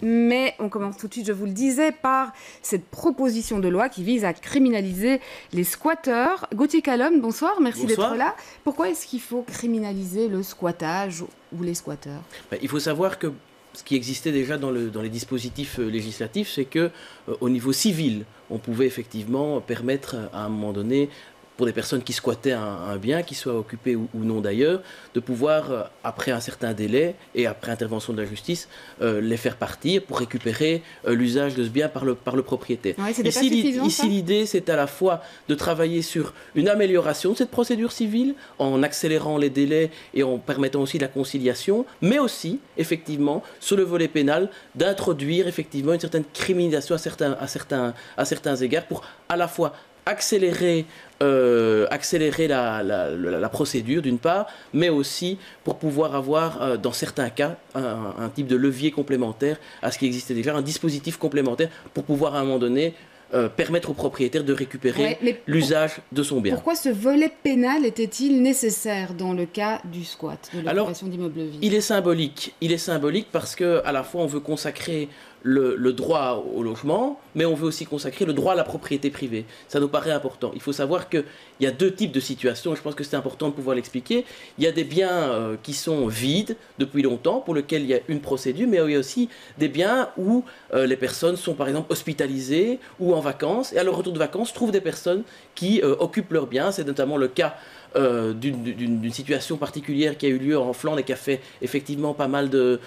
mais on commence tout de suite, je vous le disais, par cette proposition de loi qui vise à criminaliser les squatteurs. Gauthier Calonne, bonsoir, merci d'être là. Pourquoi est-ce qu'il faut criminaliser le squattage ou les squatteurs ? Il faut savoir que ce qui existait déjà dans les dispositifs législatifs, c'est qu'au niveau civil, on pouvait effectivement permettre à un moment donné, pour des personnes qui squattaient un bien, qu'il soit occupé ou non d'ailleurs, de pouvoir, après un certain délai et après intervention de la justice, les faire partir pour récupérer l'usage de ce bien par le propriétaire. Ouais, ici, l'idée, c'est à la fois de travailler sur une amélioration de cette procédure civile, en accélérant les délais et en permettant aussi la conciliation, mais aussi, effectivement, sur le volet pénal, d'introduire effectivement une certaine criminalisation à certains égards pour à la fois accélérer la procédure d'une part, mais aussi pour pouvoir avoir dans certains cas un type de levier complémentaire à ce qui existait déjà, un dispositif complémentaire pour pouvoir à un moment donné permettre au propriétaire de récupérer l'usage de son bien. Pourquoi ce volet pénal était-il nécessaire dans le cas du squat, de l'occupation d'immeubles vides ? Il est symbolique parce qu'à la fois on veut consacrer le droit au logement, mais on veut aussi consacrer le droit à la propriété privée. Ça nous paraît important. Il faut savoir qu'il y a deux types de situations, et je pense que c'est important de pouvoir l'expliquer. Il y a des biens qui sont vides depuis longtemps, pour lesquels il y a une procédure, mais il y a aussi des biens où les personnes sont par exemple hospitalisées ou en vacances, et à leur retour de vacances trouvent des personnes qui occupent leurs biens. C'est notamment le cas d'une situation particulière qui a eu lieu en Flandre et qui a fait effectivement pas mal de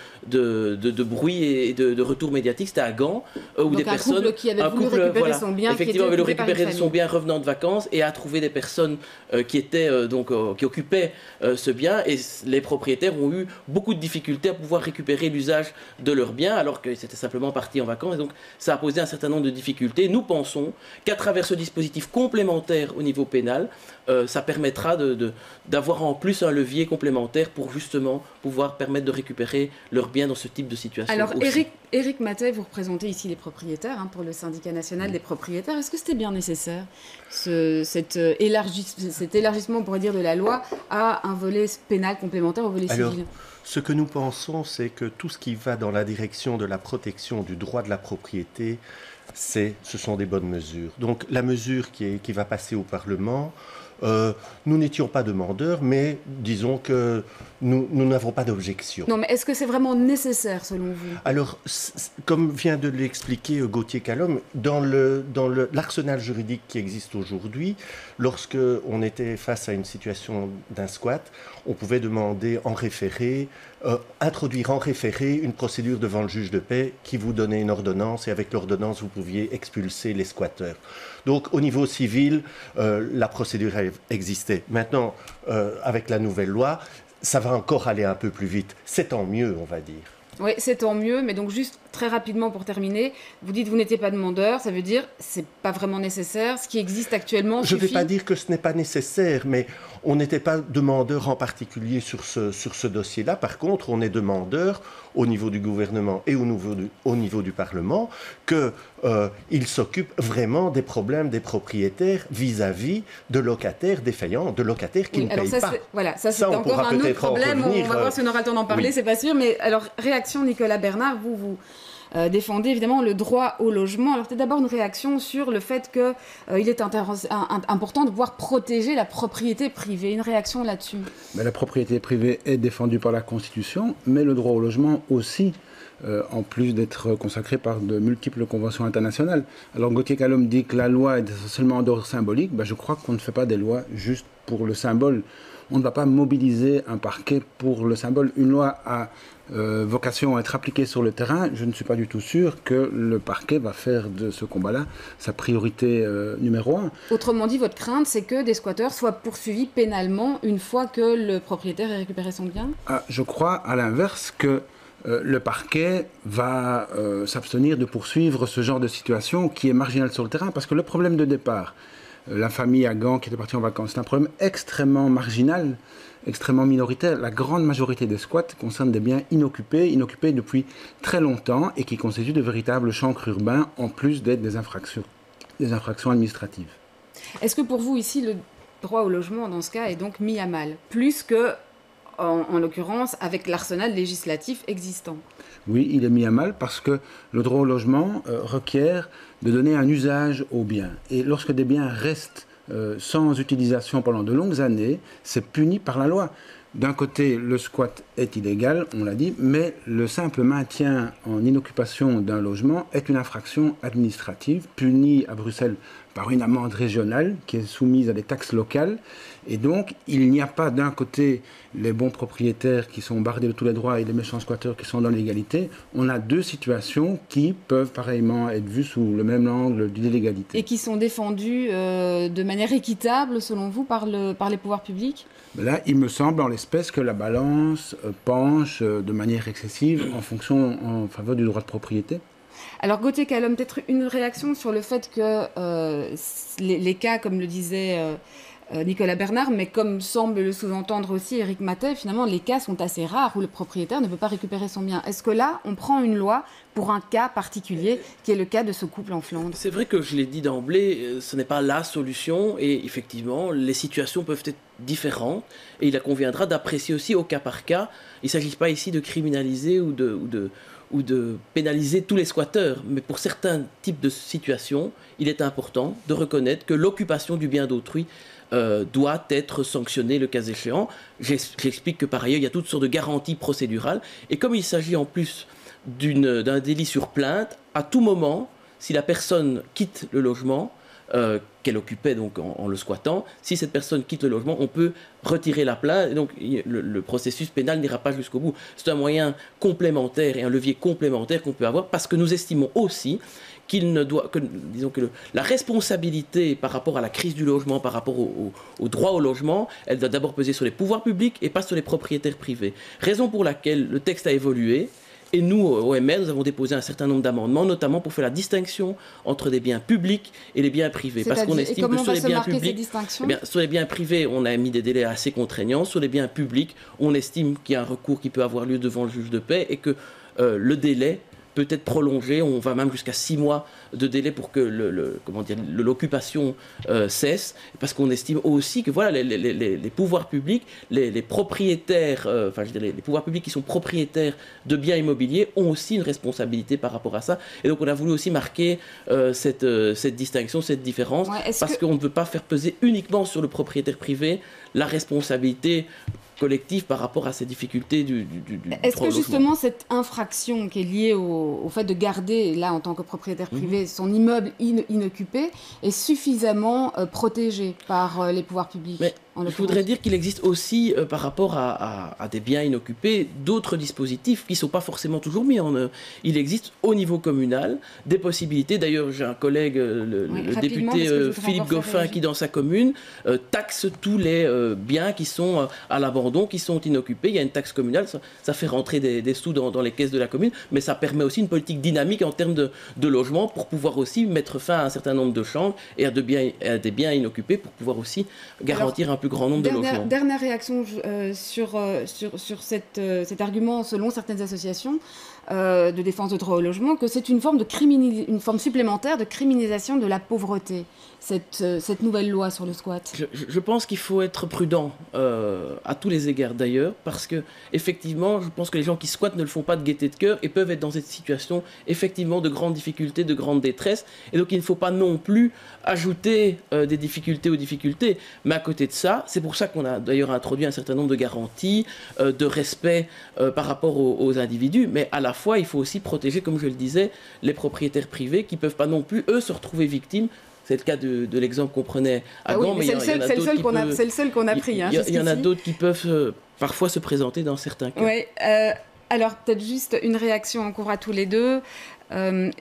bruit et de retours médiatiques. C'était à Gand, où donc des personnes... couple qui avait voulu récupérer son bien, effectivement, avait récupéré son bien revenant de vacances et a trouvé des personnes qui occupaient ce bien, et les propriétaires ont eu beaucoup de difficultés à pouvoir récupérer l'usage de leur bien alors que c'était simplement parti en vacances, et donc ça a posé un certain nombre de difficultés. Nous pensons qu'à travers ce dispositif complémentaire au niveau pénal, ça permettra d'avoir en plus un levier complémentaire pour justement pouvoir permettre de récupérer leurs biens dans ce type de situation. Alors Éric Mathey, vous représentez ici les propriétaires pour le syndicat national des propriétaires. Est-ce que c'était bien nécessaire cet élargissement, on pourrait dire, de la loi à un volet pénal complémentaire au volet civil ? Ce que nous pensons, c'est que tout ce qui va dans la direction de la protection du droit de la propriété, ce sont des bonnes mesures. Donc la mesure qui va passer au Parlement, nous n'étions pas demandeurs, mais disons que nous n'avons pas d'objection. Non, mais est-ce que c'est vraiment nécessaire selon vous ? Alors, comme vient de l'expliquer Gauthier Calonne, dans l'arsenal juridique qui existe aujourd'hui, lorsque on était face à une situation d'un squat, on pouvait demander en référé, introduire en référé une procédure devant le juge de paix qui vous donnait une ordonnance, et avec l'ordonnance, vous pouviez expulser les squatteurs. Donc, au niveau civil, la procédure existait. Maintenant, avec la nouvelle loi, ça va encore aller un peu plus vite. C'est tant mieux, on va dire. Oui, c'est tant mieux, mais donc juste très rapidement pour terminer, vous dites que vous n'étiez pas demandeur, ça veut dire que ce n'est pas vraiment nécessaire, ce qui existe actuellement suffit. Je ne vais pas dire que ce n'est pas nécessaire, mais on n'était pas demandeur en particulier sur ce dossier-là. Par contre, on est demandeur au niveau du gouvernement et au niveau du Parlement qu'il s'occupe vraiment des problèmes des propriétaires vis-à-vis de locataires défaillants, de locataires qui ne payent pas. Voilà, ça c'est encore un autre problème, on va voir si on aura le temps d'en parler, c'est pas sûr, mais alors réaction Nicolas Bernard, vous défendez évidemment le droit au logement. Alors, c'est d'abord une réaction sur le fait qu'il est important de pouvoir protéger la propriété privée. Une réaction là-dessus ? La propriété privée est défendue par la Constitution, mais le droit au logement aussi, en plus d'être consacré par de multiples conventions internationales. Alors, Gauthier Calonne dit que la loi est seulement d'ordre symbolique. Je crois qu'on ne fait pas des lois juste pour le symbole. On ne va pas mobiliser un parquet pour le symbole. Une loi a vocation à être appliquée sur le terrain. Je ne suis pas du tout sûr que le parquet va faire de ce combat-là sa priorité numéro 1. Autrement dit, votre crainte, c'est que des squatteurs soient poursuivis pénalement une fois que le propriétaire ait récupéré son bien ? Je crois, à l'inverse, que le parquet va s'abstenir de poursuivre ce genre de situation qui est marginale sur le terrain, parce que le problème de départ, la famille à Gand qui était partie en vacances, c'est un problème extrêmement marginal, extrêmement minoritaire. La grande majorité des squats concernent des biens inoccupés depuis très longtemps et qui constituent de véritables chancres urbains, en plus d'être des infractions administratives. Est-ce que pour vous, ici, le droit au logement, dans ce cas, est donc mis à mal ? Plus que en l'occurrence avec l'arsenal législatif existant. Oui, il est mis à mal parce que le droit au logement requiert de donner un usage aux biens. Et lorsque des biens restent sans utilisation pendant de longues années, c'est puni par la loi. D'un côté, le squat est illégal, on l'a dit, mais le simple maintien en inoccupation d'un logement est une infraction administrative punie à Bruxelles par une amende régionale qui est soumise à des taxes locales. Et donc, il n'y a pas d'un côté les bons propriétaires qui sont bardés de tous les droits et les méchants squatteurs qui sont dans l'égalité. On a deux situations qui peuvent pareillement être vues sous le même angle de l'illégalité. Et qui sont défendues de manière équitable, selon vous, par les pouvoirs publics ? Là, il me semble en l'espèce que la balance penche de manière excessive en faveur du droit de propriété. Alors Gauthier Callum, peut-être une réaction sur le fait que les cas, comme le disait Nicolas Bernard, mais comme semble le sous-entendre aussi Éric Mathey, finalement les cas sont assez rares où le propriétaire ne peut pas récupérer son bien. Est-ce que là, on prend une loi pour un cas particulier, qui est le cas de ce couple en Flandre ? C'est vrai que je l'ai dit d'emblée, ce n'est pas la solution, et effectivement, les situations peuvent être différentes, et il conviendra d'apprécier aussi au cas par cas. Il ne s'agit pas ici de criminaliser ou de pénaliser tous les squatteurs, mais pour certains types de situations, il est important de reconnaître que l'occupation du bien d'autrui doit être sanctionnée le cas échéant. J'explique que par ailleurs, il y a toutes sortes de garanties procédurales, et comme il s'agit en plus d'un délit sur plainte, à tout moment, si la personne quitte le logement, qu'elle occupait donc en le squattant, si cette personne quitte le logement, on peut retirer la plainte, et donc le processus pénal n'ira pas jusqu'au bout. C'est un moyen complémentaire et un levier complémentaire qu'on peut avoir, parce que nous estimons aussi que la responsabilité par rapport à la crise du logement, par rapport au droit au logement, elle doit d'abord peser sur les pouvoirs publics et pas sur les propriétaires privés. Raison pour laquelle le texte a évolué. Et nous, au MR, nous avons déposé un certain nombre d'amendements, notamment pour faire la distinction entre des biens publics et les biens privés. Parce qu'on estime que sur les biens publics, sur les biens privés, on a mis des délais assez contraignants. Sur les biens publics, on estime qu'il y a un recours qui peut avoir lieu devant le juge de paix et que le délai peut être prolongé. On va même jusqu'à 6 mois de délai pour que l'occupation cesse, parce qu'on estime aussi que voilà, les pouvoirs publics, les propriétaires, les pouvoirs publics qui sont propriétaires de biens immobiliers ont aussi une responsabilité par rapport à ça. Et donc on a voulu aussi marquer cette distinction, cette différence, parce qu'on ne veut pas faire peser uniquement sur le propriétaire privé la responsabilité collective par rapport à ces difficultés du Est-ce que justement cette infraction qui est liée au fait de garder, là en tant que propriétaire privé, son immeuble inoccupé est suffisamment protégée par les pouvoirs publics ? Je voudrais dire qu'il existe aussi, par rapport à des biens inoccupés, d'autres dispositifs qui ne sont pas forcément toujours mis en œuvre. Il existe au niveau communal des possibilités. D'ailleurs, j'ai un collègue, le député Philippe Goffin, qui dans sa commune taxe tous les biens qui sont à l'abandon, qui sont inoccupés. Il y a une taxe communale, ça fait rentrer des sous dans les caisses de la commune, mais ça permet aussi une politique dynamique en termes de logement pour pouvoir aussi mettre fin à un certain nombre de chambres et à des biens inoccupés pour pouvoir aussi garantir un plus grand nombre de logements. Dernière réaction sur cet argument, selon certaines associations de défense de droit au logement, que c'est une forme supplémentaire de criminalisation de la pauvreté, cette nouvelle loi sur le squat. Je pense qu'il faut être prudent à tous les égards d'ailleurs, parce que effectivement, je pense que les gens qui squattent ne le font pas de gaieté de cœur et peuvent être dans cette situation effectivement de grande difficulté, de grande détresse, et donc il ne faut pas non plus ajouter des difficultés aux difficultés. Mais à côté de ça, c'est pour ça qu'on a d'ailleurs introduit un certain nombre de garanties, de respect par rapport aux individus, mais à la fois il faut aussi protéger, comme je le disais, les propriétaires privés qui ne peuvent pas non plus, eux, se retrouver victimes. C'est le cas de l'exemple qu'on prenait à Gand, mais c'est le seul qu'on a pris. Il y en a d'autres qui peuvent parfois se présenter dans certains cas. Oui, alors peut-être juste une réaction en cours à tous les deux.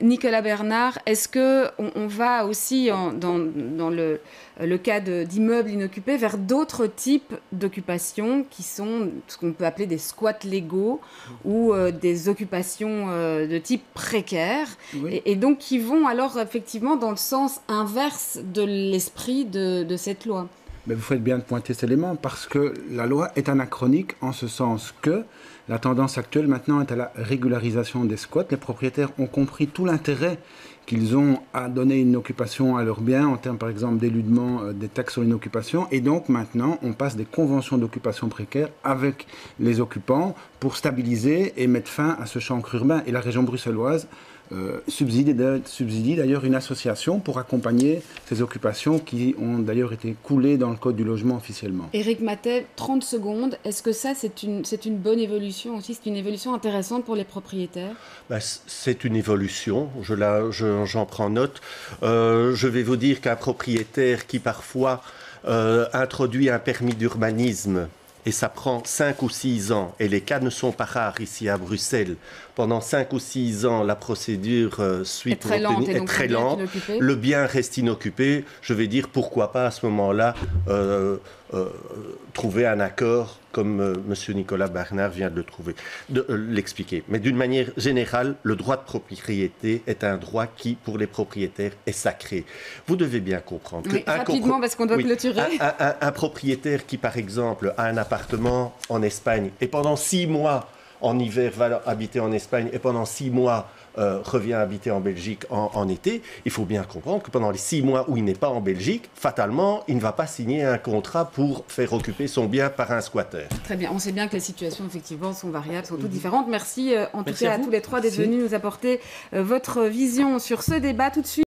Nicolas Bernard, est-ce qu'on va aussi, dans le cas d'immeubles inoccupés, vers d'autres types d'occupations qui sont ce qu'on peut appeler des squats légaux ou des occupations de type précaire, et donc qui vont alors effectivement dans le sens inverse de l'esprit de cette loi ? Mais vous faites bien de pointer cet élément parce que la loi est anachronique en ce sens que la tendance actuelle maintenant est à la régularisation des squats. Les propriétaires ont compris tout l'intérêt qu'ils ont à donner une occupation à leurs biens en termes par exemple d'éludement des taxes sur une occupation. Et donc maintenant on passe des conventions d'occupation précaire avec les occupants pour stabiliser et mettre fin à ce chancre urbain. Et la région bruxelloise subsidie d'ailleurs une association pour accompagner ces occupations qui ont d'ailleurs été coulées dans le Code du logement officiellement. Éric Mathey, 30 secondes. Est-ce que ça, c'est une bonne évolution aussi? C'est une évolution intéressante pour les propriétaires? C'est une évolution, j'en prends note. Je vais vous dire qu'un propriétaire qui parfois introduit un permis d'urbanisme, et ça prend 5 ou 6 ans, et les cas ne sont pas rares ici à Bruxelles. Pendant 5 ou 6 ans, la procédure est très lente. Le bien reste inoccupé. Je vais dire pourquoi pas à ce moment-là trouver un accord comme M. Nicolas Bernard vient de l'expliquer. Mais d'une manière générale, le droit de propriété est un droit qui, pour les propriétaires, est sacré. Vous devez bien comprendre que rapidement, parce qu'on doit clôturer. Un propriétaire qui, par exemple, a un appartement en Espagne et pendant 6 mois en hiver va habiter en Espagne et pendant 6 mois revient habiter en Belgique en été, il faut bien comprendre que pendant les 6 mois où il n'est pas en Belgique, fatalement, il ne va pas signer un contrat pour faire occuper son bien par un squatteur. Très bien, on sait bien que les situations effectivement sont variables, sont toutes différentes. Merci en tout cas à tous les trois d'être venus nous apporter votre vision sur ce débat. Tout de suite.